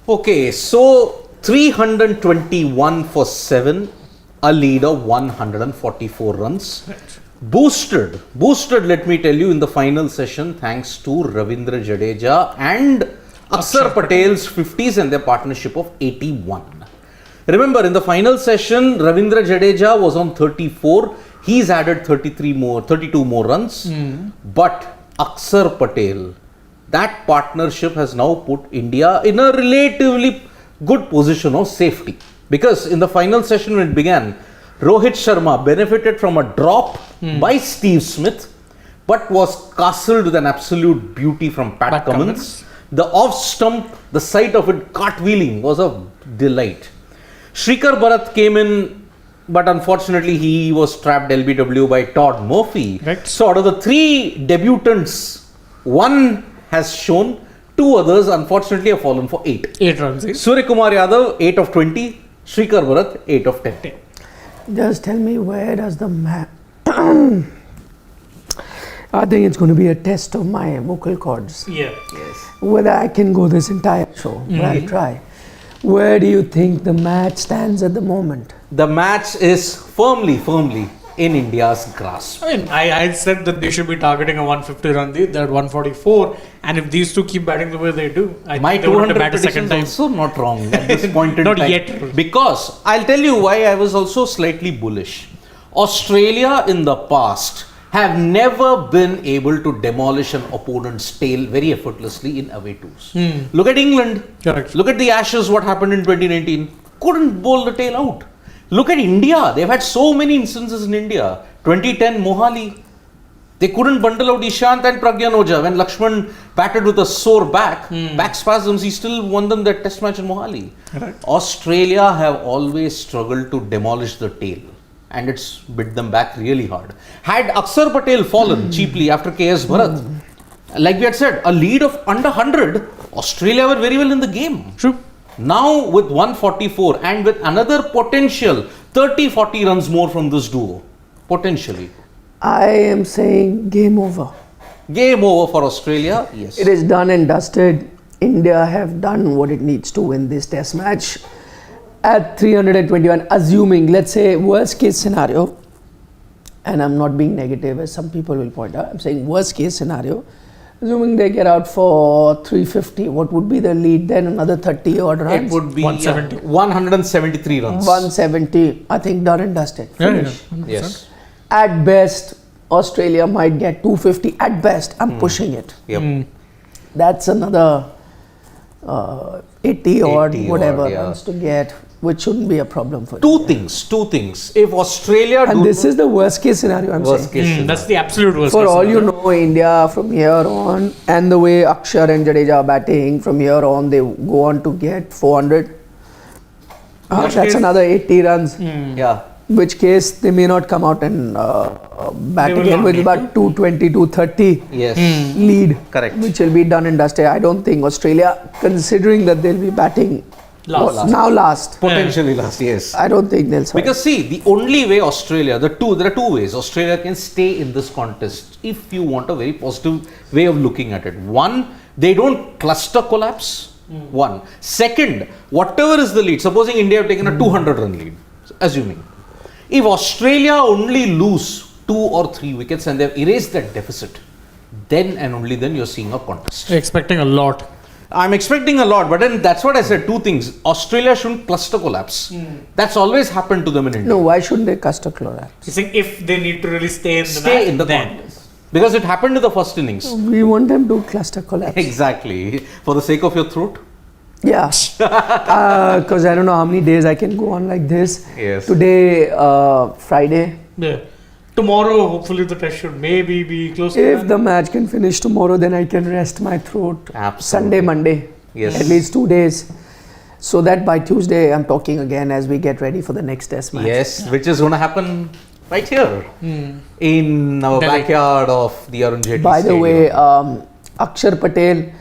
Okay, so 321 for 7, a lead of 144 runs. Right. Boosted, let me tell you, in the final session, thanks to Ravindra Jadeja and Axar Patel's 50s and their partnership of 81. Remember, in the final session, Ravindra Jadeja was on 34. He's added 32 more runs. But Axar Patel, that partnership has now put India in a relatively good position of safety. Because in the final session when it began, Rohit Sharma benefited from a drop by Steve Smith, but was castled with an absolute beauty from Pat Cummins. The off stump, the sight of it cartwheeling was a delight. Shrikar Bharat came in, but unfortunately he was trapped LBW by Todd Murphy. Right. So out of the 3 debutants, one has shown, 2 others unfortunately have fallen for 8. 8 runs. Surya Kumar Yadav 8 of 20, Shrikar Bharat 8 of 10. Just tell me, where does the map? I think it's going to be a test of my vocal cords. Yeah. Yes. Whether I can go this entire show, but I'll try. Where do you think the match stands at the moment? The match is firmly in India's grasp. I mean, I said that they should be targeting a 150 run lead. They're at 144, and if these two keep batting the way they do, My think they would have 200 to bat a second prediction is time. also not wrong at this point in Not time. yet. Because I'll tell you why I was also slightly bullish. Australia in the past have never been able to demolish an opponent's tail very effortlessly in away tours. Look at England. Correct. Look at the Ashes, what happened in 2019. Couldn't bowl the tail out. Look at India. They've had so many instances in India. 2010 Mohali. They couldn't bundle out Ishant and Pragyan Ojha when Lakshman batted with a sore back, back spasms. He still won them that test match in Mohali. Right. Australia have always struggled to demolish the tail, and it's bit them back really hard. Had Axar Patel fallen cheaply after KS Bharat, like we had said, a lead of under 100, Australia were very well in the game. True. Now with 144 and with another potential 30-40 runs more from this duo, potentially. I am saying game over. Game over for Australia, yes. It is done and dusted. India have done what it needs to win this test match. At 321, assuming, let's say, worst case scenario, and I'm not being negative as some people will point out, I'm saying worst case scenario, assuming they get out for 350, what would be the lead then? Another 30 odd runs? It would be 170. 173 runs. 170, I think done and dusted. Finish. Yes. At best, Australia might get 250. At best, I'm pushing it. Yep. That's another 80 odd, 80 whatever odd, yeah. runs to get, which shouldn't be a problem for Two India. things. If Australia And this is the worst case scenario, I'm worst saying. case scenario. That's the absolute worst. For case all you scenario. know, India from here on, and the way Axar and Jadeja are batting, from here on they go on to get 400. Worst That's case- another 80 runs. Yeah. Which case they may not come out and bat They will again not with need about 220, 230 Yes. lead. Correct. Which will be done and dusted. I don't think Australia, considering that they'll be batting last. Potentially last, yes. I don't think they'll survive. Because see, the only way Australia, there are two ways Australia can stay in this contest if you want a very positive way of looking at it. One, they don't cluster collapse. One. Second, whatever is the lead, supposing India have taken a 200 run lead, assuming. If Australia only lose 2 or 3 wickets and they've erased that deficit, then and only then you're seeing a contest. You're expecting a lot. I'm expecting a lot, but then that's what I said. 2 things. Australia shouldn't cluster collapse. That's always happened to them in India. No, why shouldn't they cluster collapse? You're saying if they need to really stay in the Stay match, in the then. contest. Because it happened in the first innings. We want them to cluster collapse. Exactly. For the sake of your throat. Yeah. Because I don't know how many days I can go on like this. Yes. Today, Friday. Yeah. Tomorrow, hopefully, the test should maybe be close to If that. the match can finish tomorrow, then I can rest my throat. Absolutely. Sunday, Monday. Yes. At least 2 days. So that by Tuesday, I'm talking again as we get ready for the next test match. Yes, which is going to happen right here in our Delhi. backyard of the Arun Jaitley By the Stadium. way, Axar Patel,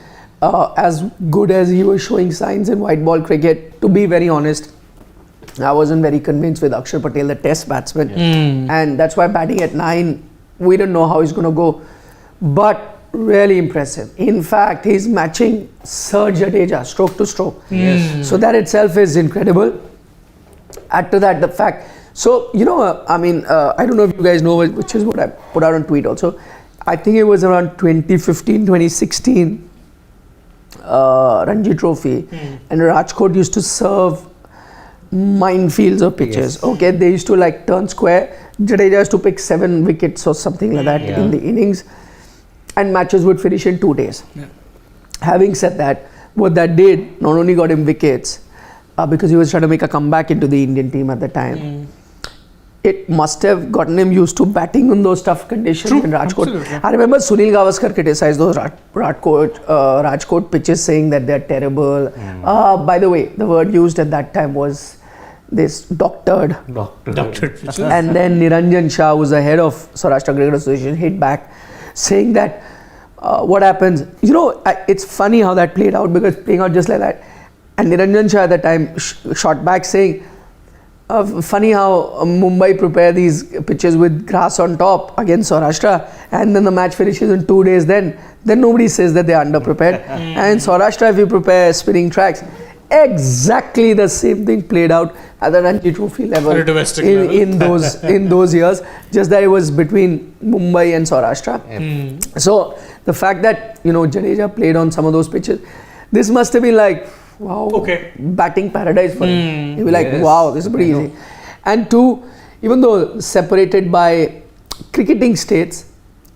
as good as he was showing signs in white ball cricket, to be very honest, I wasn't very convinced with Axar Patel, the test batsman. And that's why batting at 9, we don't know how he's going to go. But really impressive. In fact, he's matching Sir Jadeja stroke to stroke. Yes. So that itself is incredible. Add to that the fact. So, I don't know if you guys know, which is what I put out on tweet also. I think it was around 2015, 2016 Ranji Trophy, and Rajkot used to serve minefields of pitches. Yes. Okay, they used to like turn square. Jadeja used to pick 7 wickets or something like that in the innings, and matches would finish in 2 days. Yeah. Having said that, what that did not only got him wickets because he was trying to make a comeback into the Indian team at the time. It must have gotten him used to batting in those tough conditions in Rajkot. Absolutely. I remember Sunil Gavaskar criticized those Rajkot pitches, saying that they're terrible. By the way, the word used at that time was this doctored. Doctored pitches. And then Niranjan Shah, who's the head of Saurashtra Cricket Association, hit back saying that what happens, it's funny how that played out, because playing out just like that. And Niranjan Shah at the time shot back saying, funny how Mumbai prepare these pitches with grass on top against Saurashtra, and then the match finishes in 2 days. Then nobody says that they're underprepared. And Saurashtra, if you prepare spinning tracks, exactly the same thing played out at the Ranji Trophy level At a domestic level. in those years. Just that it was between Mumbai and Saurashtra. So the fact that Jadeja played on some of those pitches, this must have been like, wow, Okay. batting paradise for him. He'd be like, Yes, wow, this is pretty easy. And two, even though separated by cricketing states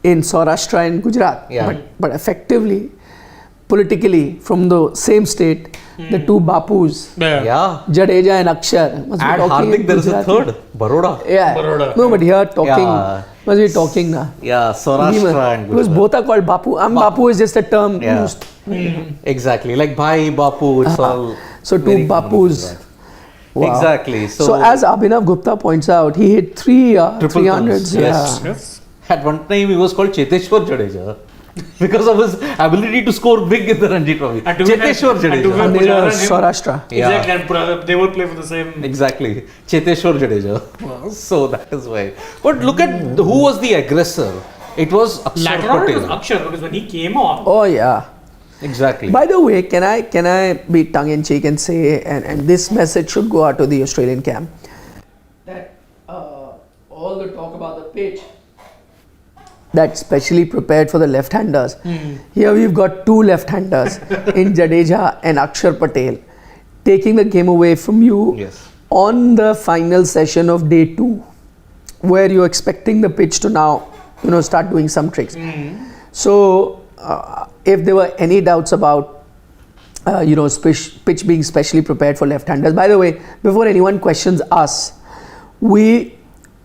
in Saurashtra and Gujarat, but effectively, politically, from the same state, the two Bapus, Yeah. Jadeja and Axar, must be Add talking Hardik, in there is a Gujarati. third, Baroda. Yeah. Baroda. No, but here talking, Yeah. must be talking now. Yeah, Saurashtra and Because Gujarat. both are called Bapu. Bapu is just a term Yeah. used. Exactly, like Bhai, Bapu, it's all. So two very common Bapus. to that. Wow. Exactly. So as Abhinav Gupta points out, he hit three Triple 300s. thumbs, yes. Yes. At one time, he was called Cheteshwar Jadeja because of his ability to score big in the Ranji Trophy. And to win- Cheteshwar and to Jadeja. win- And they Pujara were and him. Saurashtra. Yeah. Exactly, and they will play for the same. Exactly. Cheteshwar Jadeja. So that is why. But look at who was the aggressor. It was Axar Later on, it was Patel. Axar, because when he came on, Oh yeah. Exactly. By the way, can I be tongue in cheek and say, and this message should go out to the Australian camp, that all the talk about the pitch that's specially prepared for the left-handers. Here we've got two left-handers in Jadeja and Axar Patel, taking the game away from you Yes. on the final session of day 2, where you're expecting the pitch to now, start doing some tricks. So, if there were any doubts about, pitch being specially prepared for left-handers, by the way, before anyone questions us,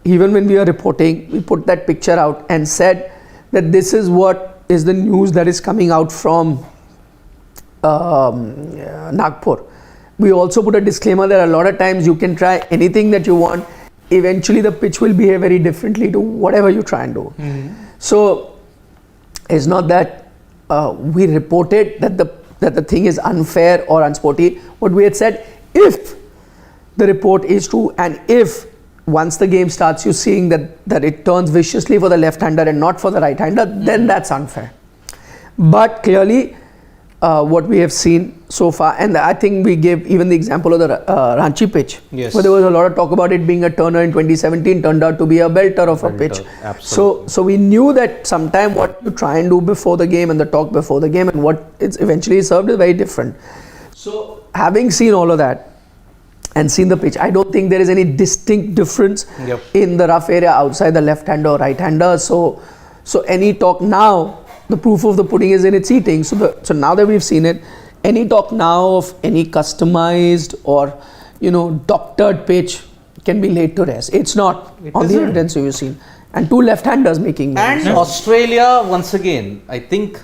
even when we were reporting, we put that picture out and said that this is what is the news that is coming out from Nagpur. We also put a disclaimer that a lot of times you can try anything that you want. Eventually, the pitch will behave very differently to whatever you try and do. So, it's not that we reported that the thing is unfair or unsporty. What we had said, if the report is true, and if once the game starts, you're seeing that it turns viciously for the left-hander and not for the right-hander, then that's unfair. But clearly, what we have seen so far, and I think we gave even the example of the Ranchi pitch, Yes. where there was a lot of talk about it being a turner in 2017, turned out to be a belter of a pitch. Absolutely. So we knew that sometime what you try and do before the game and the talk before the game and what it's eventually served is very different. So having seen all of that and seen the pitch, I don't think there is any distinct difference in the rough area outside the left-hander or right-hander. So any talk now, the proof of the pudding is in its eating. So now that we've seen it, any talk now of any customized or doctored pitch can be laid to rest. It's not on the evidence you've seen. And two left-handers making moves. And Australia, once again, I think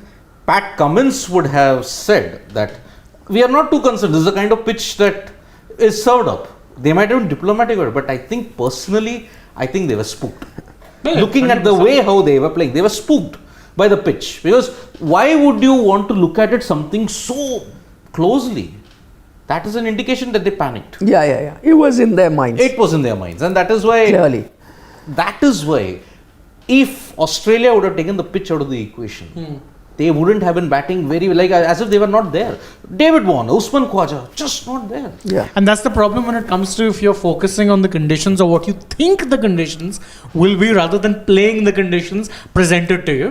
Pat Cummins would have said that we are not too concerned. This is the kind of pitch that is served up. They might have been diplomatic about it, but I think personally, they were spooked. Looking at the way how they were playing, they were spooked by the pitch. Because why would you want to look at it something so closely? That is an indication that they panicked. Yeah. It was in their minds. It was in their minds, and that is why. Clearly. That is why, if Australia would have taken the pitch out of the equation, they wouldn't have been batting very well, like as if they were not there. David Warner, Usman Khwaja, just not there. Yeah. And that's the problem when it comes to if you're focusing on the conditions or what you think the conditions will be rather than playing the conditions presented to you.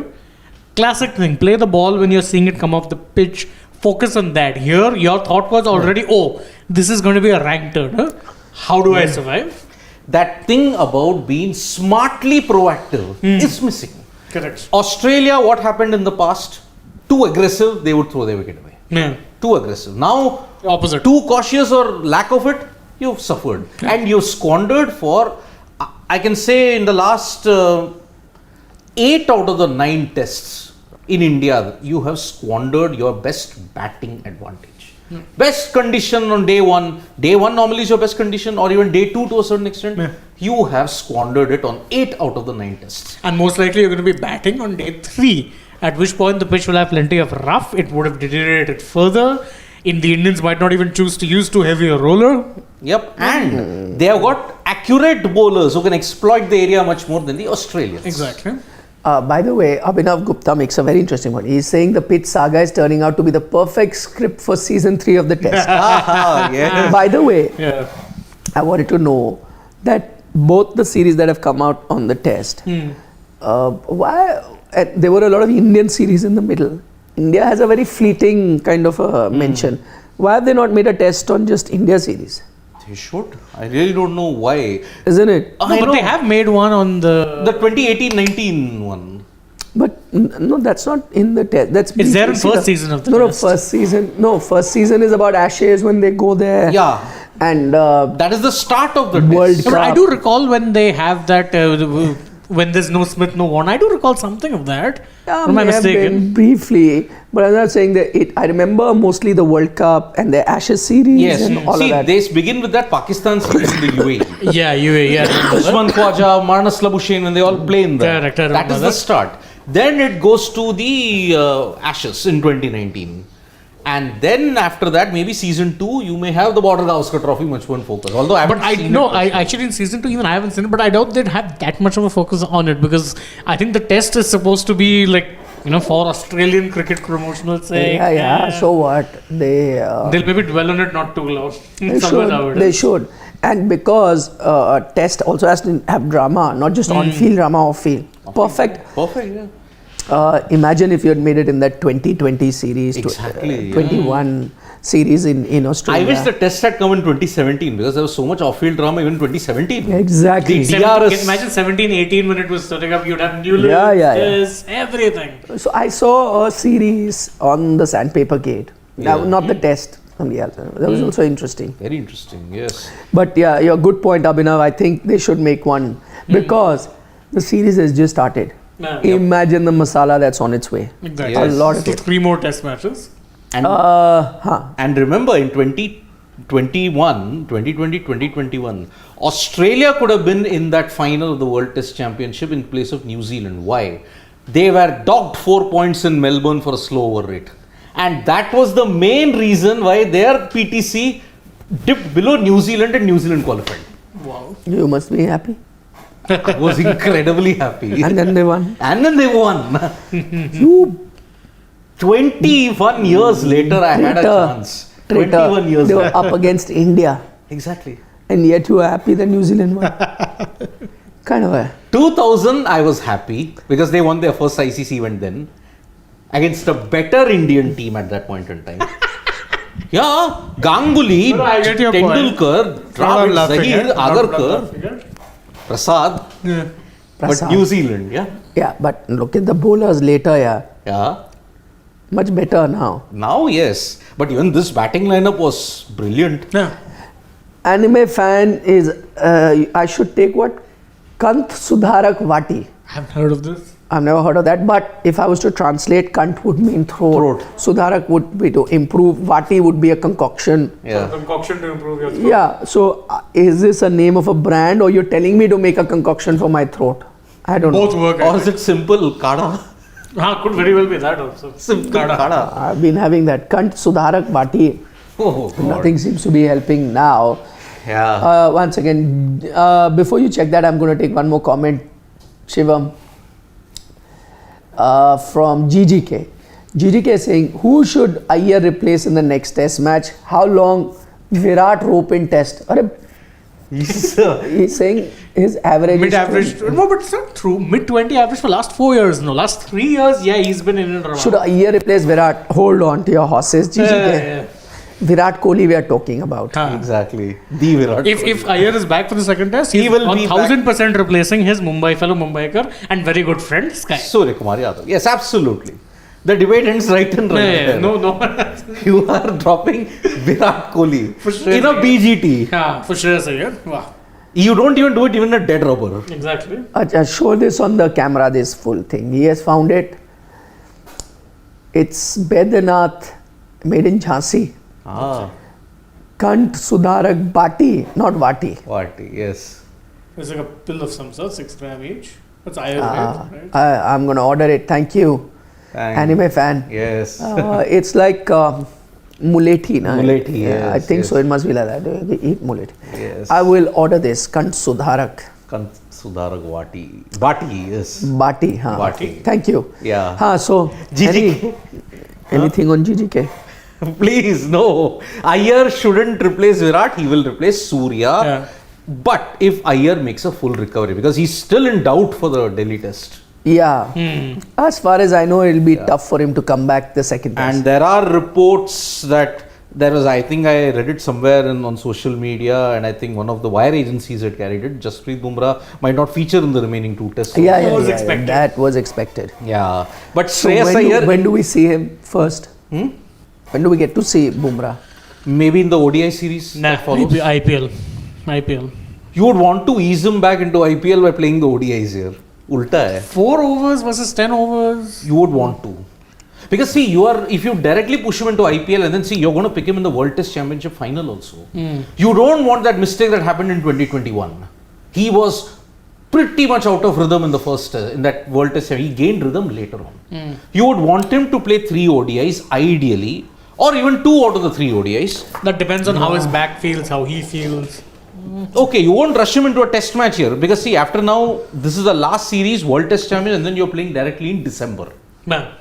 Classic thing, play the ball when you're seeing it come off the pitch, focus on that. Here, your thought was already, this is going to be a rank turn. Huh? How do I survive? That thing about being smartly proactive is missing. Correct. Australia, what happened in the past? Too aggressive, they would throw their wicket away. Yeah. Too aggressive. Now, Opposite. too cautious or lack of it, you've suffered. And you've squandered for, I can say in the last 8 out of the 9 tests in India, you have squandered your best batting advantage. Best condition on day one. Day one normally is your best condition, or even day 2 to a certain extent. Yeah. You have squandered it on 8 out of the 9 tests. And most likely you're going to be batting on day 3, at which point the pitch will have plenty of rough. It would have deteriorated further. The Indians might not even choose to use too heavy a roller. Yep, and they have got accurate bowlers who can exploit the area much more than the Australians. Exactly. By the way, Abhinav Gupta makes a very interesting point. He's saying the pitch saga is turning out to be the perfect script for season 3 of the test. Yeah. By the way, Yeah. I wanted to know that both the series that have come out on the test, why there were a lot of Indian series in the middle. India has a very fleeting kind of a mention. Why have they not made a test on just India series? They should. I really don't know why. Isn't it? No, but they have made one on the... The 2018-19 one. But no, that's not in the test. That's It's there in BCC. first season of the no, test. No, first season. No, first season is about Ashes when they go there. Yeah. And That is the start of the World test. No, but I Cup. do recall when they have that, when there's no Smith, no Warner. I do recall something of that. Yeah, Am I may have mistaken? been briefly, but I'm not saying that I remember mostly the World Cup and the Ashes series Yes. and all See, of that. they begin with that Pakistan series in the UAE. Yeah, yeah. Usman Khwaja, Marnus Labuschagne, when they all play in there. Correct, I That remember is the that. start. Then it goes to the Ashes in 2019. And then after that, maybe season 2, you may have the Border Gavaskar Trophy much more in focus. Although I haven't seen it. I actually in season 2 even I haven't seen it, but I doubt they'd have that much of a focus on it because I think the test is supposed to be like, for Australian cricket promotional sake. Yeah. So what? They'll maybe dwell on it not too long. They should. And because a test also has to have drama, not just on-field drama, off-field. Perfect. Perfect, yeah. Imagine if you had made it in that 2020 series, Exactly, 21 series in Australia. I wish the test had come in 2017 because there was so much off-field drama even in 2017. Exactly. The DRS. Imagine 17-18 when it was starting up, you'd have new everything. So I saw a series on the Sandpaper Gate. Now, not the test. Somebody else. That was also interesting. Very interesting, yes. But yeah, your good point, Abhinav. I think they should make one because the series has just started. Imagine the masala that's on its way. Exactly. Yes. A lot of it. 3 more test matches. And remember, in 2020-2021, Australia could have been in that final of the World Test Championship in place of New Zealand. Why? They were docked 4 points in Melbourne for a slow over rate. And that was the main reason why their PTC dipped below New Zealand and New Zealand qualified. Wow. You must be happy. I was incredibly happy. And then they won. And then they won. You 21 years later, I had a chance. 21 years They were later. up against India. Exactly. And yet you were happy that New Zealand won. Kind of a... 2000, I was happy because they won their first ICC event then against a better Indian team at that point in time. Yeah, Ganguly, No, I get your point. Tendulkar, Dravid, Zahir, Agarkar, Prasad, but Prasad. New Zealand, yeah. Yeah, but look at the bowlers later, yeah. Yeah. Much better now. Now, yes. But even this batting lineup was brilliant. Yeah. Anime fan is, I should take what? Kant Sudharak Vati. I haven't heard of this. I've never heard of that, but if I was to translate, Kant would mean throat. Sudharak would be to improve, Vati would be a concoction. Yeah. Concoction to improve your throat. Yeah, so is this a name of a brand or you're telling me to make a concoction for my throat? I don't Both know. work. Or is it simple? Kada? Could very well be that also. Simple Kada. I've been having that Kant Sudharak Vati. Oh, God. Nothing seems to be helping now. Yeah. Once again, before you check that, I'm going to take one more comment, Shivam, from GGK. GGK is saying, who should Iyer replace in the next test match? How long Virat rope in test? He's saying his average Mid-average. is 20. No, but it's not true. Mid-20 average for last 4 years. No, last 3 years, yeah, he's been in and around. Should Iyer replace Virat? Hold on to your horses, GGK. Yeah. Virat Kohli we are talking about. Exactly. The Virat. If Iyer is back for the second test, He he's will be 1000% replacing his fellow Mumbaikar and very good friend Sky. Surya Kumar Yadav. Yes, absolutely. The debate ends right and right. there. No. You are dropping Virat Kohli For sure. in a BGT. Yeah, for sure, Iyer. Wow. You don't even do it even a dead rubber. Exactly. Acha, show this on the camera, this full thing. He has found it. It's Baidyanath made in Jhansi. Kant Sudharak Bati, not Vati. Vati, yes. It's like a pill of some sort, 6 grams each. That's Ayurveda, right? I'm going to order it. Thank you. Anime fan. Yes. It's like muleti. Na? Muleti, I yes, think yes. so. It must be like that. You eat muleti. Yes. I will order this. Kant Sudharak. Kant Sudharak Vati. Bati, yes. Bati. Haan. Bati. Thank you. Yeah. So, GGK. anything on GGK? Please, no. Iyer shouldn't replace Virat. He will replace Surya. Yeah. But if Iyer makes a full recovery, because he's still in doubt for the Delhi test. Yeah. As far as I know, it'll be tough for him to come back the second test. And there are reports that there was, I think I read it somewhere on social media, and I think one of the wire agencies had carried it. Jasprit Bumrah might not feature in the remaining 2 tests. Yeah, That was expected. that was expected. Yeah. But So Shreyas Iyer, when do we see him first? When do we get to see Bumrah? maybe in the ODI series Nah, that follows. IPL. You would want to ease him back into IPL by playing the ODIs here. Ulta hai. 4 overs versus 10 overs. You would want to. Because see, if you directly push him into IPL and then see, you're going to pick him in the World Test Championship final also. You don't want that mistake that happened in 2021. He was pretty much out of rhythm in the first, in that World Test. He gained rhythm later on. You would want him to play 3 ODIs ideally, or even 2 out of the 3 ODIs. That depends on how his back feels, how he feels. Okay, you won't rush him into a test match here because see, after now, this is the last series, World Test Champion, and then you're playing directly in December. Man,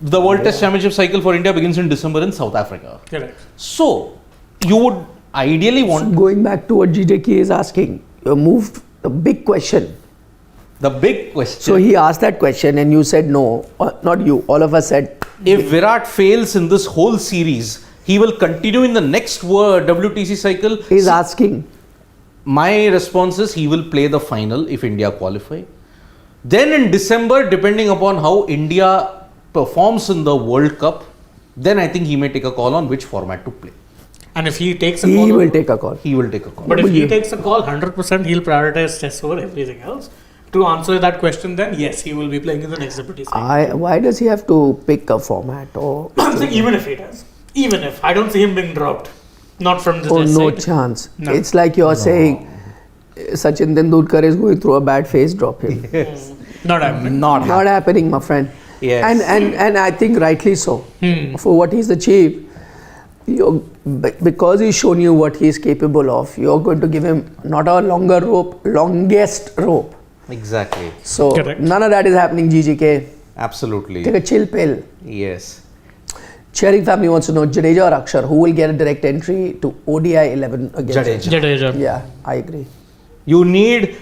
The World Test Championship cycle for India begins in December in South Africa. correct. So, you would ideally want Going back to what GJK is asking, you moved the big question. the big question. So he asked that question and you said no. Not you, all of us said. If Virat fails in this whole series, he will continue in the next WTC cycle. He's asking. My response is he will play the final if India qualify. Then in December, depending upon how India performs in the World Cup, then I think he may take a call on which format to play. And if he takes a call, He will take a call. He will take a call. but if he takes a call, 100% he'll prioritize tests over everything else. To answer that question, then yes, he will be playing in the next WTC. Why does he have to pick a format? Or I'm saying even if he does, even if I don't see him being dropped, not from this test no side. chance. No. It's like you're saying Sachin Tendulkar is going through a bad phase, drop him. Yes. Not happening. Not Not happening, my friend. Yes. And I think rightly so. For what he's achieved, because he's shown you what he's capable of, you're going to give him not a longer rope, longest rope. Exactly. So Correct. none of that is happening, GGK. Absolutely. Take a chill pill. Yes. Sharing family wants to know Jadeja or Axar, who will get a direct entry to ODI 11 against Jadeja. Jadeja. Yeah, I agree. You need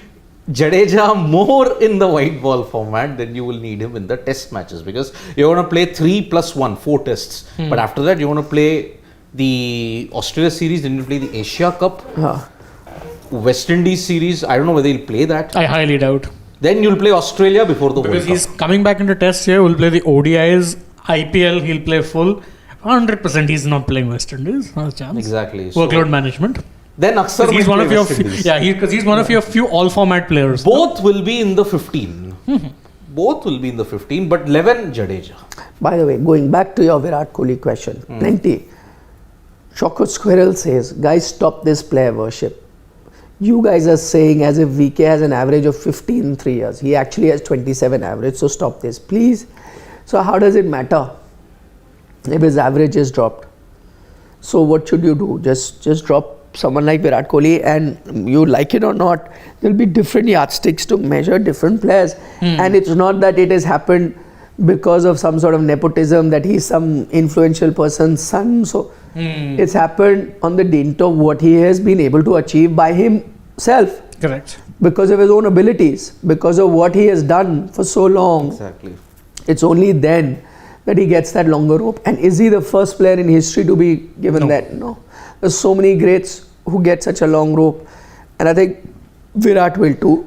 Jadeja more in the white ball format than you will need him in the test matches because you're going to play 3+1, 4 tests. But after that, you want to play the Australia series, then you play the Asia Cup, West Indies series. I don't know whether he'll play that. I highly doubt. Then you'll play Australia before the Because World he's Cup. coming back into test here, will play the ODIs, IPL, he'll play full. 100% he's not playing West Indies. Not a chance. Exactly. So Workload management. then Axar He's might one of play your West Indies. because he's one of your few all format players. Both will be in the 15. Both will be in the 15, but 11 Jadeja. By the way, going back to your Virat Kohli question, plenty. Chocolate Squirrel says, guys, stop this player worship. You guys are saying as if VK has an average of 15 in 3 years. He actually has 27 average, so stop this, please. So how does it matter if his average is dropped? So what should you do? Just drop someone like Virat Kohli, and you like it or not, there'll be different yardsticks to measure different players. And it's not that it has happened because of some sort of nepotism that he's some influential person's son. So it's happened on the dint of what he has been able to achieve by himself. Correct. Because of his own abilities, because of what he has done for so long. Exactly. It's only then that he gets that longer rope. And is he the first player in history to be given that? No. There's so many greats who get such a long rope. And I think Virat will too.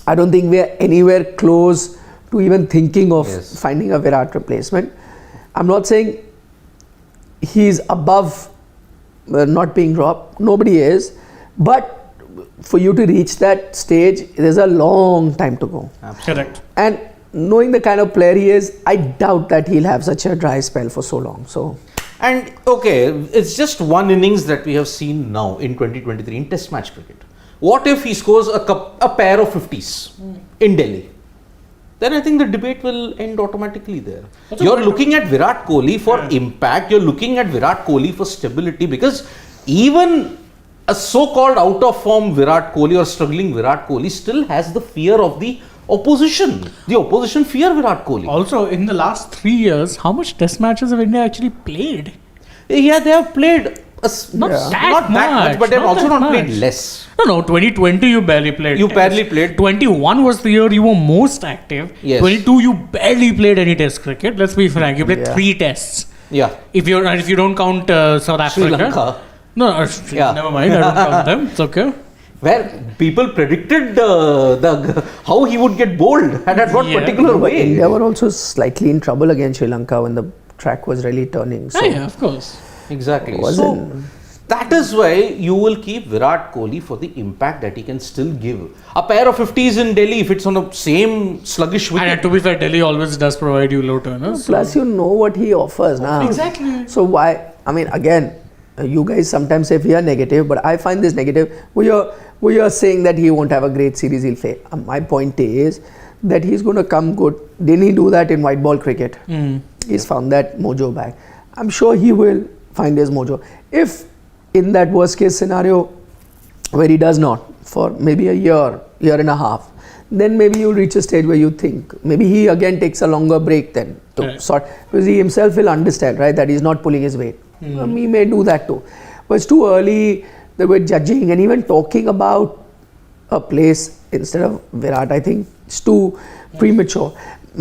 I don't think we're anywhere close to even thinking of finding a Virat replacement. I'm not saying he's above not being dropped. Nobody is. But for you to reach that stage, there's a long time to go. Correct. And knowing the kind of player he is, I doubt that he'll have such a dry spell for so long. So, and okay, it's just one innings that we have seen now in 2023 in Test match cricket. What if he scores a pair of 50s in Delhi? Then I think the debate will end automatically there. You're looking at Virat Kohli for impact. You're looking at Virat Kohli for stability, because even a so-called out of form Virat Kohli or struggling Virat Kohli still has the fear of the opposition. The opposition fear Virat Kohli. Also, in the last 3 years, how much Test matches have India actually played? Yeah, they have played not that much, but they have also not played less. No, 2020 you barely played. You barely played. 21 was the year you were most active. Yes. 22 you barely played any Test cricket. Let's be frank. You played 3 tests. Yeah. If you don't count South Africa. Sri Lanka. No, never mind. I don't count them. It's okay. Where people predicted how he would get bowled and at what particular way. India were also slightly in trouble against Sri Lanka when the track was really turning. So yeah, of course. Exactly. So that is why you will keep Virat Kohli for the impact that he can still give. A pair of 50s in Delhi, if it's on the same sluggish wicket. And to be fair, Delhi always does provide you low turners. Plus, you know what he offers now. Exactly. So why? I mean, again, you guys sometimes say we are negative, but I find this negative. We are saying that he won't have a great series, he'll fail. My point is that he's going to come good. Didn't he do that in white ball cricket? He's found that mojo back. I'm sure he will find his mojo. If in that worst case scenario where he does not for maybe a year and a half, then maybe you'll reach a stage where you think maybe he again takes a longer break then to sort, because he himself will understand, right, that he's not pulling his weight. He may do that too, but it's too early that we're judging and even talking about a place instead of Virat. I think it's too premature,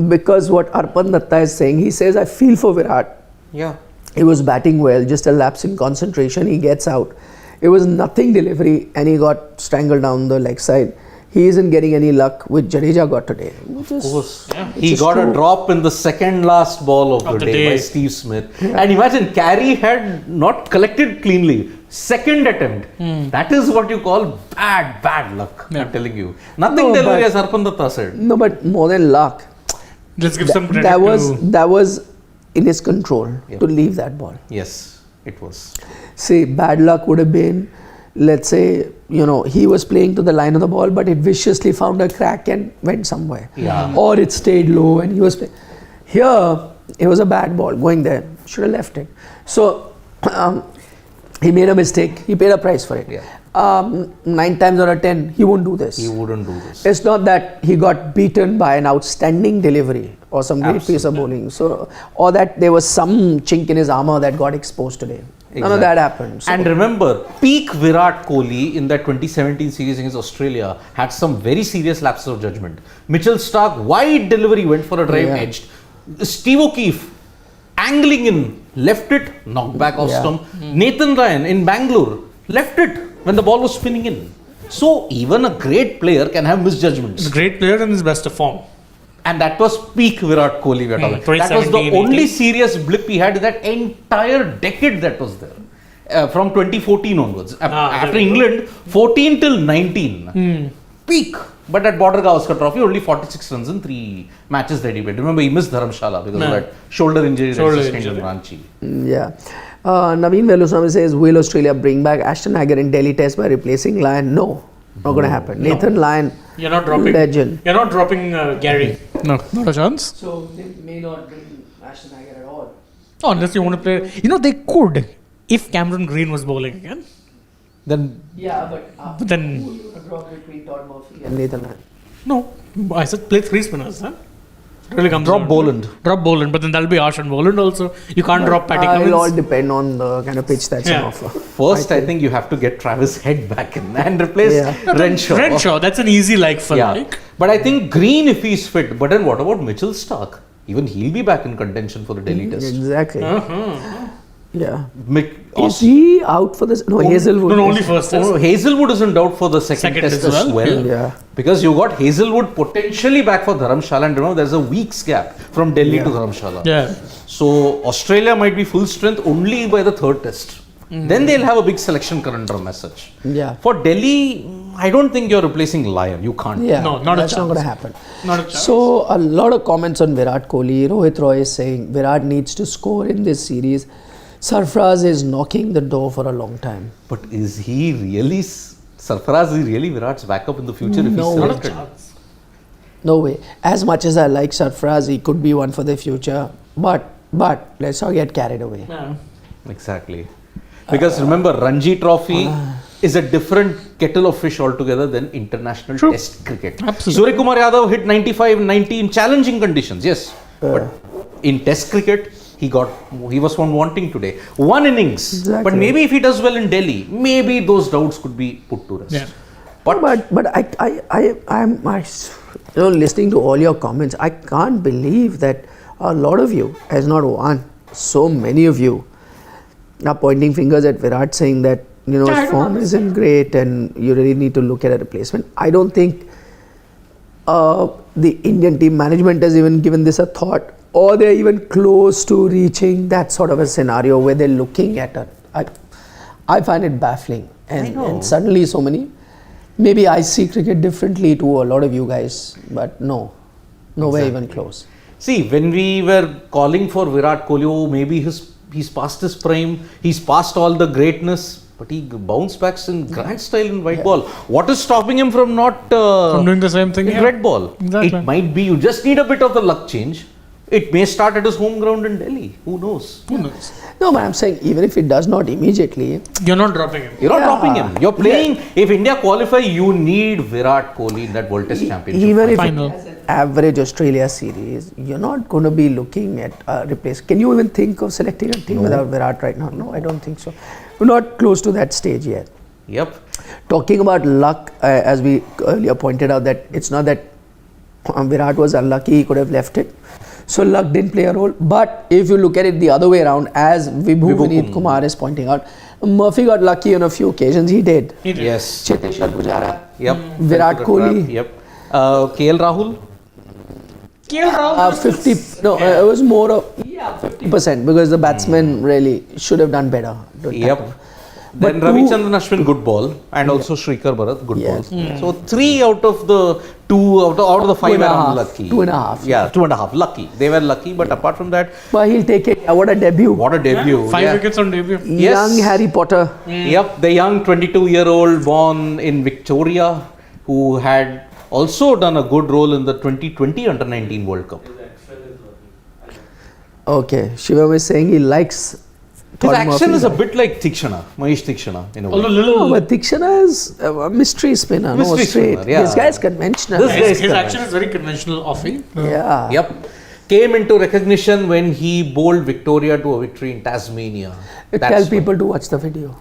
because what Arpan Datta is saying, he says, I feel for Virat. Yeah. He was batting well, just a lapse in concentration, he gets out. It was nothing delivery and he got strangled down the leg side. He isn't getting any luck with Jadeja got today. Of course. He got a drop in the second last ball of the day by Steve Smith. And imagine, Carey had not collected cleanly. Second attempt. That is what you call bad luck. I'm telling you. Nothing delivery, as Arpan Datta said. No, but more than luck. Let's give some credit that was in his control to leave that ball. Yes, it was. See, bad luck would have been, let's say, he was playing to the line of the ball, but it viciously found a crack and went somewhere. Yeah. Or it stayed low and he was playing. Here, it was a bad ball going there. Should have left it. So, he made a mistake. He paid a price for it. Yeah. 9 times out of 10, he won't do this. He wouldn't do this. It's not that he got beaten by an outstanding delivery or some great piece of bowling. So, or that there was some chink in his armor that got exposed today. Exactly. None of that happened. So. And remember, peak Virat Kohli in that 2017 series against Australia had some very serious lapses of judgment. Mitchell Stark, wide delivery, went for a drive edged. Steve O'Keefe, angling in, left it, knocked back off stump. Nathan Ryan in Bangalore, left it when the ball was spinning in. So even a great player can have misjudgments. He's a great player in his best of form. And that was peak Virat Kohli we are talking. That was the only serious blip he had that entire decade that was there. From 2014 onwards. After England, 14 till 19. Peak. But at Border Gavaskar Trophy, only 46 runs in 3 matches that he played. Remember, he missed Dharamshala because of that shoulder injury that sustained in Ranchi. Yeah. Naveen Veluswamy says, will Australia bring back Ashton Agar in Delhi Test by replacing Lyon? No. Not going to happen. Nathan Lyon, you're not dropping, legend. You're not dropping Gary. No, not a chance. So they may not bring Ashton Agar at all. Oh, unless you want to play. They could if Cameron Green was bowling again. Then but then who would drop between Todd Murphy and Nathan Lyon? No, I said play 3 spinners. Huh? Really comes Drop down. Boland. Drop Boland, but then that'll be harsh on Boland also. You can't drop Patty It'll all Cummins. depend on the kind of pitch that's Yeah. on offer. First, I think you have to get Travis Head back in and replace Yeah. Renshaw. Renshaw, that's an easy like for Yeah. like. But I think Green, if he's fit. But then what about Mitchell Stark? Even he'll be back in contention for the Delhi Test. Exactly. Uh-huh. Yeah. Mick- Is he out for this? No, Hazelwood. No, only first test. Oh, Hazelwood isn't out for the second test as as well. Yeah. Because you got Hazelwood potentially back for Dharamshala, and remember there's a week's gap from Delhi to Dharamshala. Yeah. So Australia might be full strength only by the third test. Then they'll have a big selection conundrum as such. Yeah. For Delhi, I don't think you're replacing Lyon. You can't. Yeah. No, not a that's not chance. going to happen. Not a chance. So a lot of comments on Virat Kohli. Rohit Roy is saying Virat needs to score in this series. Sarfraz is knocking the door for a long time. But is he really, Sarfaraz is really Virat's backup in the future if No he's way. Not a selected? chance. No way. As much as I like Sarfraz, he could be one for the future. But let's not get carried away. Yeah. Exactly. Because remember, Ranji Trophy is a different kettle of fish altogether than international True. test cricket. Absolutely. Surya Kumar Yadav hit 95, 90 in challenging conditions, yes. But in test cricket, he was one wanting today. One innings. Exactly. But maybe if he does well in Delhi, maybe those doubts could be put to rest. Yeah. But I'm listening to all your comments. I can't believe that a lot of you, as not one, so many of you are pointing fingers at Virat, saying that Yeah, I his don't form isn't great and you really need to look at a replacement. I don't think the Indian team management has even given this a thought, or they're even close to reaching that sort of a scenario where they're looking at it. I find it baffling, and suddenly so many. Maybe I see cricket differently to a lot of you guys, but nowhere even close. See, when we were calling for Virat Kohli, maybe he's past his prime, he's past all the greatness, but he bounced back in grand style in white ball. What is stopping him from not From doing the same thing. in Yeah. red ball? Exactly. It might be you just need a bit of the luck change. It may start at his home ground in Delhi. Who knows? Who knows? No, but I'm saying even if it does not immediately, You're not dropping him. You're not Yeah. dropping him. You're playing. If India qualify, you need Virat Kohli in that World Test Championship. even if Final. it has an average Australia series, you're not going to be looking at replace. Can you even think of selecting a team without Virat right now? No, I don't think so. We're not close to that stage yet. Yep. Talking about luck, as we earlier pointed out, that it's not that Virat was unlucky, he could have left it. So luck didn't play a role. But if you look at it the other way around, as Vibhu Vineet Kumar is pointing out, Murphy got lucky on a few occasions. He did. He did. Yes. Cheteshwar Pujara. Yep. Virat Kohli. Yep. KL Rahul. KL Rahul. 50. No, it was more of 50% because the batsmen really should have done better. Yep. Then But Ravichandran Ashwin, good ball, and also Shrikar Bharat, good Yeah. balls. So 3 out of the 5 and a were half. unlucky. 2.5. Yeah, 2.5. Lucky. They were lucky, but apart from that, But he'll take it. What a debut. what a debut. 5 Yeah. wickets on debut. Yes. Young Harry Potter. Yep, the young 22-year-old born in Victoria, who had also done a good role in the 2020 Under-19 World Cup. Okay, Shivam is saying he likes His Todd action Murphy. is a bit like Tikshana, Mahesh Tikshana, in a way. Although No, little. but Tikshana is a mystery spinner. No, Mystery straight. spinner, yeah. This guy's conventional. This guy is His correct. action is very conventional offie. Yeah. Yep. Came into recognition when he bowled Victoria to a victory in Tasmania. Tell That's people to watch the video.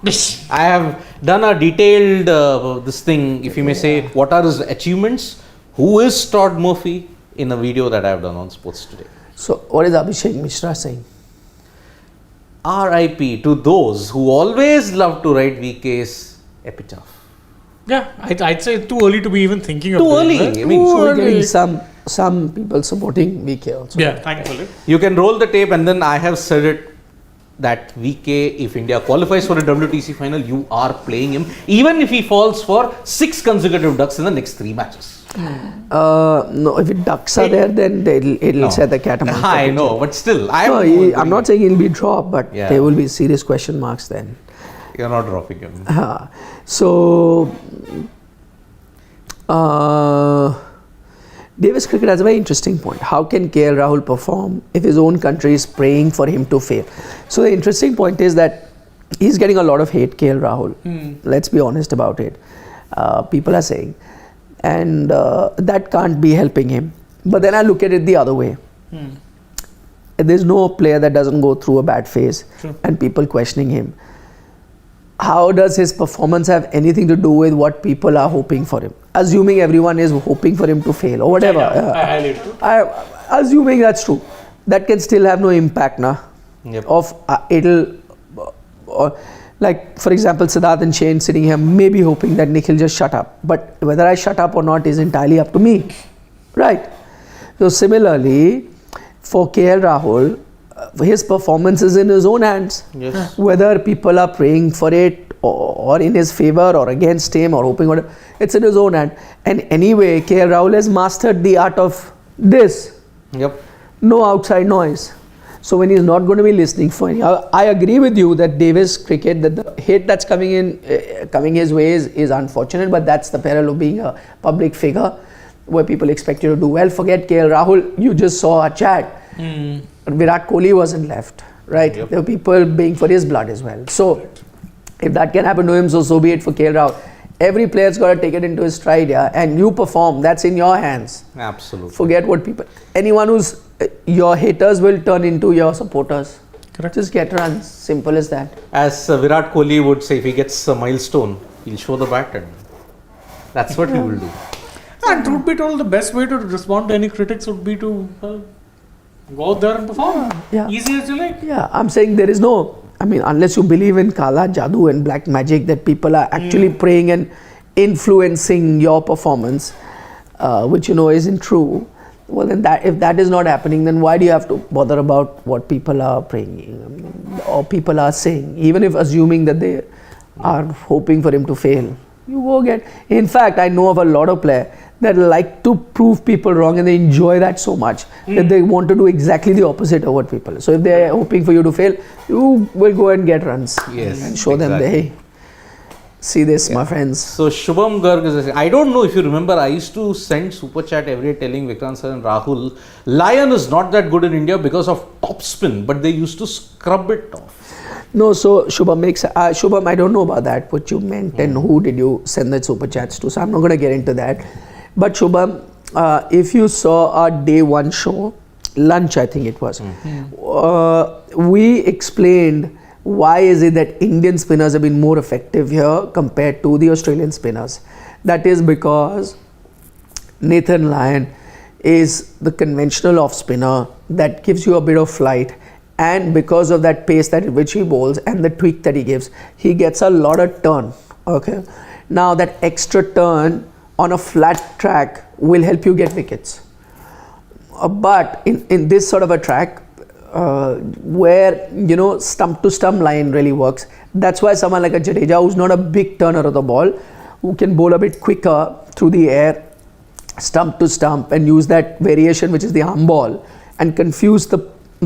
I have done a detailed this thing, if you may say, what are his achievements? Who is Todd Murphy? In a video that I have done on Sports Today. So, what is Abhishek Mishra saying? RIP to those who always love to write VK's epitaph. Yeah, I'd say too early to be even thinking of Too doing early. that. I mean, So, we're early. getting some people supporting VK also. Yeah, thankfully. you can roll the tape, and then I have said it that VK, if India qualifies for a WTC final, you are playing him, even if he falls for 6 consecutive ducks in the next 3 matches. No, if ducks are there, then it'll No. set the cat amongst the I pigeons. know, but still, No, I'm not saying he'll be dropped, but Yeah. there will be serious question marks then. You're not dropping him. So, Davis cricket has a very interesting point. How can KL Rahul perform if his own country is praying for him to fail? So the interesting point is that he's getting a lot of hate, KL Rahul. Let's be honest about it. People are saying. And that can't be helping him. But then I look at it the other way. There's no player that doesn't go through a bad phase and people questioning him. How does his performance have anything to do with what people are hoping for him? Assuming everyone is hoping for him to fail or whatever. Assuming that's true. That can still have no impact, na? Yep. Like for example, Siddharth and Shane sitting here maybe hoping that Nikhil just shut up. But whether I shut up or not is entirely up to me. Right? So similarly, for KL Rahul, his performance is in his own hands. Yes. Whether people are praying for it or in his favor or against him or hoping whatever, it's in his own hand. And anyway, KL Rahul has mastered the art of this. Yep. No outside noise. So when he's not going to be listening for any, I agree with you that Davis cricket, that the hate that's coming his way is unfortunate, but that's the peril of being a public figure where people expect you to do well. Forget KL Rahul, you just saw a chat. Virat Kohli wasn't left, right? Yep. There were people being for his blood as well. So if that can happen to him, so be it for KL Rahul. Every player's got to take it into his stride, yeah, and you perform. That's in your hands. Absolutely. Forget what people. Anyone who's your haters will turn into your supporters. Correct. Just get runs. Simple as that. As Virat Kohli would say, if he gets a milestone, he'll show the bat, and that's what he will do. And truth be told, the best way to respond to any critics would be to go out there and perform. Yeah. Easy as you like. Yeah, I'm saying there is no. I mean, unless you believe in Kala Jadoo and black magic, that people are actually praying and influencing your performance, which you know isn't true. Well, then if that is not happening, then why do you have to bother about what people are praying or people are saying? Even if assuming that they are hoping for him to fail, you go get. In fact, I know of a lot of players that like to prove people wrong, and they enjoy that so much that they want to do exactly the opposite of what people. So if they are hoping for you to fail, you will go and get runs. Yes, And show them, hey, see this, my friends. So Shubham Garg is saying, I don't know if you remember, I used to send super chat every day telling Vikrant sir and Rahul, Lion is not that good in India because of top spin, but they used to scrub it off. No, so Shubham, I don't know about that, what you meant and who did you send that super chats to. So I'm not going to get into that. But Shubham, if you saw our day one show, lunch I think it was, we explained why is it that Indian spinners have been more effective here compared to the Australian spinners. That is because Nathan Lyon is the conventional off spinner that gives you a bit of flight, and because of that pace that which he bowls and the tweak that he gives, he gets a lot of turn. Okay, now that extra turn on a flat track will help you get wickets, but in this sort of a track where you know stump to stump line really works, that's why someone like a Jadeja, who's not a big turner of the ball, who can bowl a bit quicker through the air, stump to stump, and use that variation which is the arm ball, and confuse the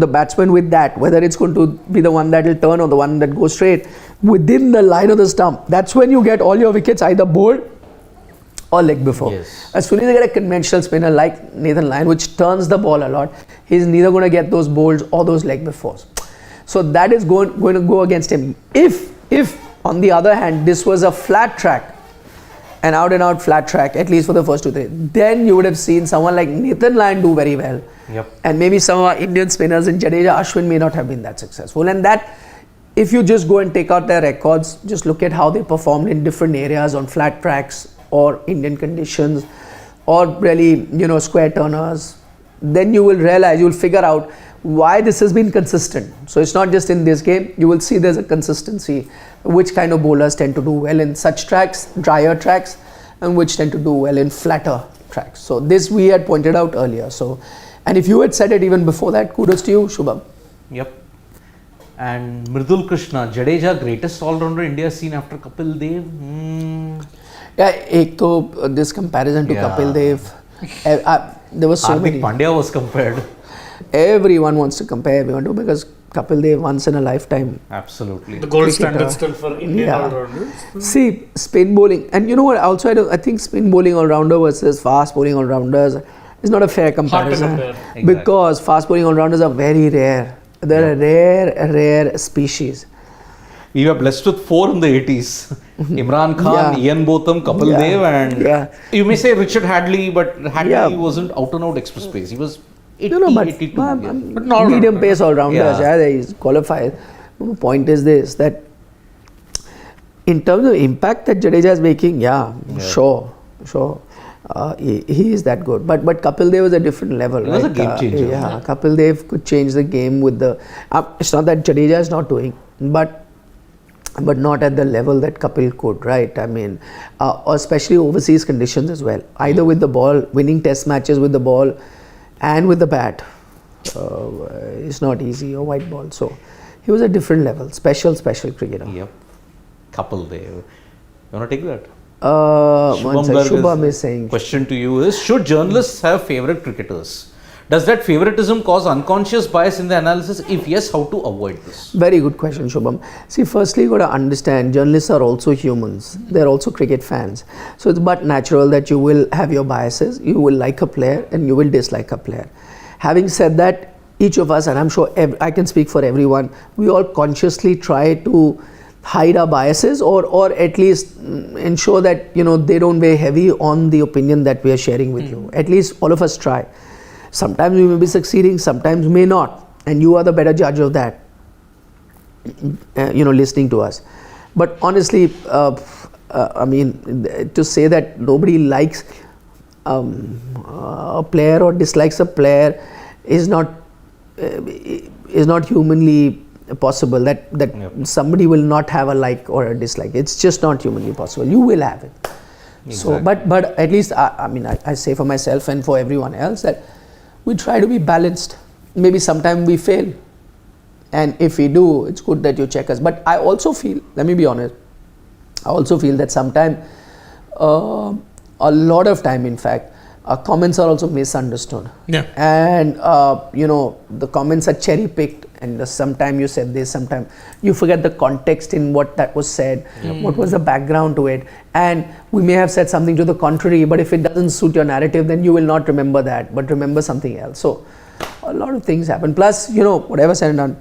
batsman with that, whether it's going to be the one that will turn or the one that goes straight within the line of the stump. That's when you get all your wickets either bowled or leg before. Yes. As soon as you get a conventional spinner like Nathan Lyon, which turns the ball a lot, he's neither going to get those bowls or those leg befores. So that is going to go against him. If on the other hand this was a flat track, an out and out flat track, at least for the first 2-3, then you would have seen someone like Nathan Lyon do very well. Yep. And maybe some of our Indian spinners in Jadeja, Ashwin may not have been that successful. And that, if you just go and take out their records, just look at how they performed in different areas on flat tracks or Indian conditions or really, you know, square turners, then you will realize, you will figure out why this has been consistent. So it's not just in this game, you will see there's a consistency, which kind of bowlers tend to do well in such tracks, drier tracks, and which tend to do well in flatter tracks. So this we had pointed out earlier. So, and if you had said it even before that, kudos to you, Shubham. Yep. And Mridul Krishna, Jadeja, greatest all-rounder India seen after Kapil Dev. Yeah, this comparison to Kapil Dev, there was so Hardik many. Pandya was compared. Everyone wants to compare everyone to, because Kapil Dev once in a lifetime. Absolutely. The gold Cricketer. standard still for Indian Yeah. all-rounders. See, spin bowling, and you know what? Also, I think spin bowling all-rounder versus fast bowling all-rounders is not a fair comparison. compare. Exactly. Because fast bowling all-rounders are very rare. They're a rare species. We were blessed with 4 in the 80s. Imran Khan, Yeah. Ian Botham, Kapil Yeah. Dev, and Yeah. you may say Richard Hadley, but Hadley Yeah. wasn't out and out express pace. He was 80, But 82. yeah. But not medium pace all rounders. Yeah. Yeah, he's qualified. The point is this, that in terms of impact that Jadeja is making, sure. He is that good. But Kapil Dev was a different level. He was a right? game changer. Kapil Dev could change the game with the. It's not that Jadeja is not doing, but not at the level that Kapil could, right? I mean, or especially overseas conditions as well. Either with the ball, winning test matches with the ball, and with the bat. It's not easy, or white ball. So he was a different level, special cricketer. Yep. Kapil Dev. You want to take that? One sec, Garg Shubham is saying. Question to you is, should journalists have favorite cricketers? Does that favoritism cause unconscious bias in the analysis? If yes, how to avoid this? Very good question, Shubham. See, firstly, you got to understand, journalists are also humans. They're also cricket fans. So it's but natural that you will have your biases. You will like a player and you will dislike a player. Having said that, each of us, and I'm sure I can speak for everyone, we all consciously try to hide our biases, or at least ensure that they don't weigh heavy on the opinion that we are sharing with you. At least all of us try. Sometimes we may be succeeding, sometimes we may not, and you are the better judge of that. Listening to us. But honestly, I mean, to say that nobody likes a player or dislikes a player is not humanly possible. That Yep. somebody will not have a like or a dislike. It's just not humanly possible. You will have it. So, but at least I say for myself and for everyone else that we try to be balanced. Maybe sometimes we fail, and if we do, it's good that you check us. But I also feel, let me be honest, I also feel that sometimes, a lot of time, in fact, comments are also misunderstood. Yeah. And the comments are cherry picked, and sometimes you said this, sometimes you forget the context in what that was said, what was the background to it, and we may have said something to the contrary, but if it doesn't suit your narrative, then you will not remember that, but remember something else. So a lot of things happen. Plus, whatever said and done,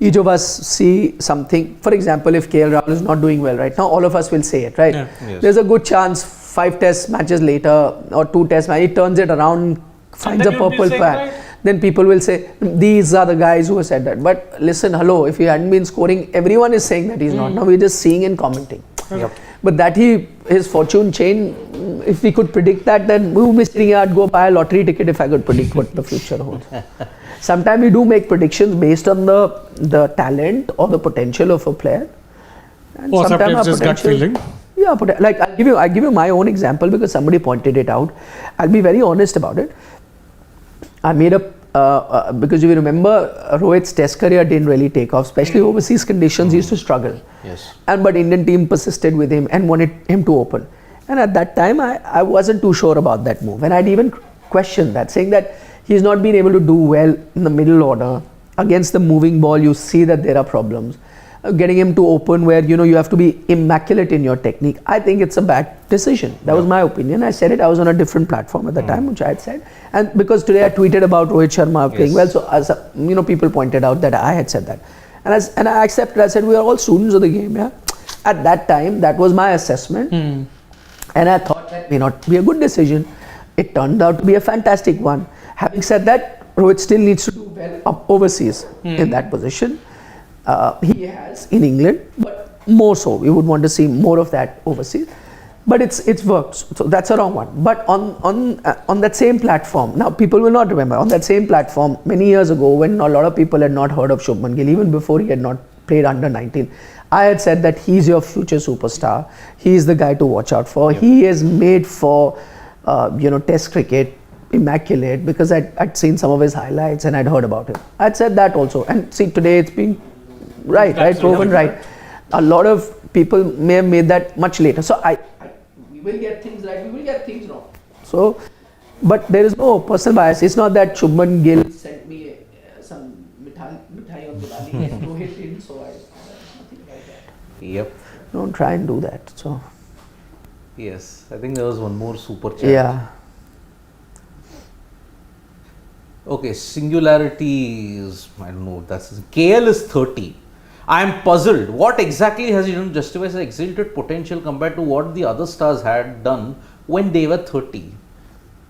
each of us see something. For example, if KL Rahul is not doing well right now, all of us will say it, right? Yeah. Yes. There's a good chance 5 test matches later or 2 test matches, he turns it around, finds a then you'll be purple saying, patch. right? Then people will say, these are the guys who have said that. But listen, hello, if he hadn't been scoring, everyone is saying that he's not. Now we're just seeing and commenting. Yep. But that his fortune chain, if we could predict that, then we would be sitting here, I'd go buy a lottery ticket if I could predict what the future holds. Sometimes we do make predictions based on the talent or the potential of a player. And Or sometimes sometimes our just gut potential- feeling. Yeah, but like I'll give you my own example because somebody pointed it out. I'll be very honest about it. I made because if you remember, Rohit's test career didn't really take off, especially overseas conditions. He used to struggle. Yes. But Indian team persisted with him and wanted him to open. And at that time, I wasn't too sure about that move. And I'd even questioned that, saying that he's not been able to do well in the middle order. Against the moving ball, you see that there are problems. Getting him to open where you have to be immaculate in your technique, I think it's a bad decision. That was my opinion. I said it. I was on a different platform at the time, which I had said, and because today I tweeted about Rohit Sharma playing well, so as people pointed out that I had said that, and I accepted. I said we are all students of the game. Yeah, at that time that was my assessment, and I thought that may not be a good decision. It turned out to be a fantastic one. Having said that, Rohit still needs to do well up overseas in that position. He has in England, but more so. We would want to see more of that overseas. But it's worked. So that's a wrong one. But on that same platform, now people will not remember, on that same platform, many years ago, when a lot of people had not heard of Shubman Gill, even before he had not played under 19, I had said that he's your future superstar. He's the guy to watch out for. Yep. He is made for Test cricket, immaculate, because I'd seen some of his highlights and I'd heard about him. I'd said that also. And see, today it's been proven right. A lot of people may have made that much later. So we will get things right, we will get things wrong. So, but there is no personal bias. It's not that Shubman Gill sent me some mithai on Diwali and Rohit didn't, so nothing like that. Yep. Don't try and do that. So. Yes, I think there was one more super chat. Yeah. Okay, singularity is, I don't know, KL is 30. I'm puzzled. What exactly has he done to justify his exalted potential compared to what the other stars had done when they were 30?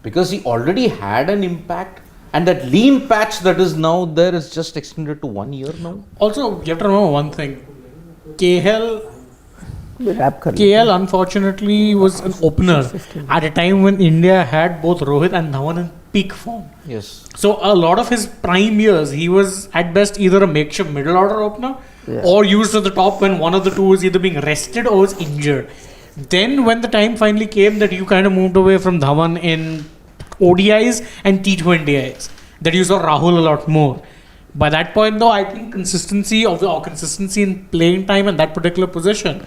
Because he already had an impact, and that lean patch that is now there is just extended to 1 year now. Also, you have to remember one thing. Wrap kar KL unfortunately was an opener at a time when India had both Rohit and Dhawan in peak form. Yes. So a lot of his prime years, he was at best either a makeshift middle order opener Yeah. or used at the top when one of the two was either being rested or was injured. Then when the time finally came that you kind of moved away from Dhawan in ODIs and T20Is, that you saw Rahul a lot more. By that point though, I think consistency in playing time in that particular position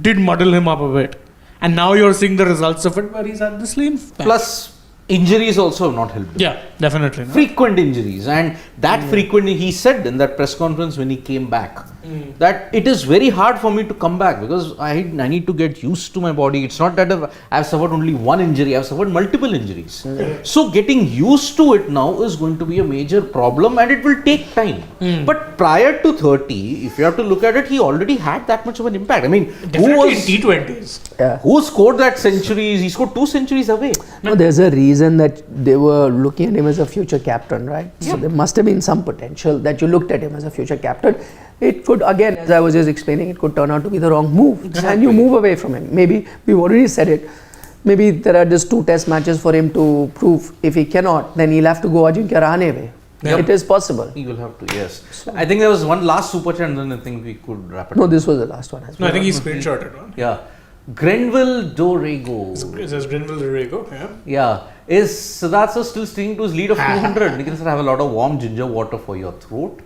did muddle him up a bit. And now you're seeing the results of it where he's at this lean patch. Plus, injuries also have not helped him. Yeah, definitely. No? Frequent injuries, and that frequently, he said in that press conference when he came back that it is very hard for me to come back because I need to get used to my body. It's not that I've suffered only one injury, I've suffered multiple injuries. So getting used to it now is going to be a major problem, and it will take time. But prior to 30, if you have to look at it, he already had that much of an impact. I mean, Definitely in T20s. Yeah. who scored that centuries? He scored 2 centuries away. No, there's a reason that they were looking at him as a future captain, right? So there must have been some potential that you looked at him as a future captain. It could, again, as I was just explaining, it could turn out to be the wrong move. And you move away from him. Maybe, we've already said it, maybe there are just 2 test matches for him to prove. If he cannot, then he'll have to go Ajinkya Rahane way. Yep. It is possible. He will have to, yes. I think there was one last super chat and then I think we could wrap it No, up. this was the last one. No, I think he screenshotted one. Yeah. Grenville Dorego. It says Grenville Dorego, yeah. Yeah. Is Siddharth sir still sticking to his lead of 200? Nikhil sir, have a lot of warm ginger water for your throat,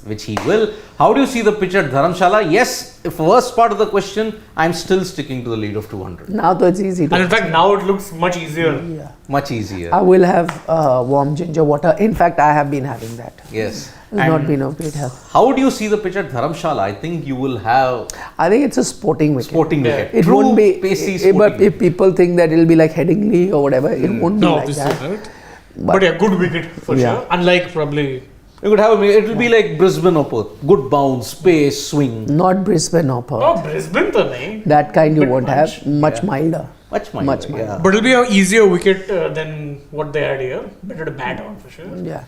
which he will. How do you see the pitch at Dharamshala? Yes, first part of the question, I'm still sticking to the lead of 200. Now though it's easy. And in fact, now it looks much easier. Yeah. Much easier. I will have warm ginger water. In fact, I have been having that. Yes. It's not been of great help. How do you see the pitch at Dharamshala? I think you will have I think it's a sporting wicket. sporting wicket. It True won't be, pacey but sporting if people think that it'll be like Headingley or whatever, it won't be No, like obviously, that. right? But yeah, good wicket for Yeah. sure. Unlike probably. You could have it will be like Brisbane or Perth. Good bounce, pace, swing. Not Brisbane or Perth. Oh, Brisbane to nahi. That kind you Bit won't much. have. Much milder. Much milder. Much milder. Yeah. But it'll be an easier wicket than what they had here. Better to bat on for sure. Yeah.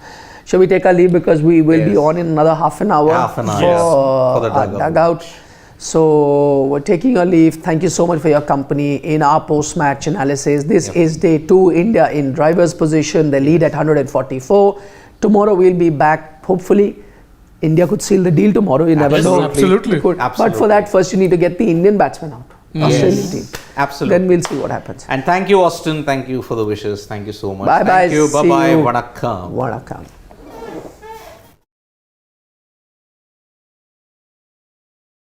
Shall we take our leave because we will be Yes. on in another half an hour, Half an hour, for, yes. For the our dugout. dugout. So we're taking our leave. Thank you so much for your company in our post-match analysis. This is day 2. India in driver's position. They lead at 144. Tomorrow we'll be back. Hopefully, India could seal the deal tomorrow. You never know. Absolutely. It could. But Absolutely. for that, first you need to get the Indian batsman out. Australian team. Absolutely. Then we'll see what happens. And thank you, Austin. Thank you for the wishes. Thank you so much. Bye bye. Thank you. Bye See bye. you. Vanakkam. Vanakkam.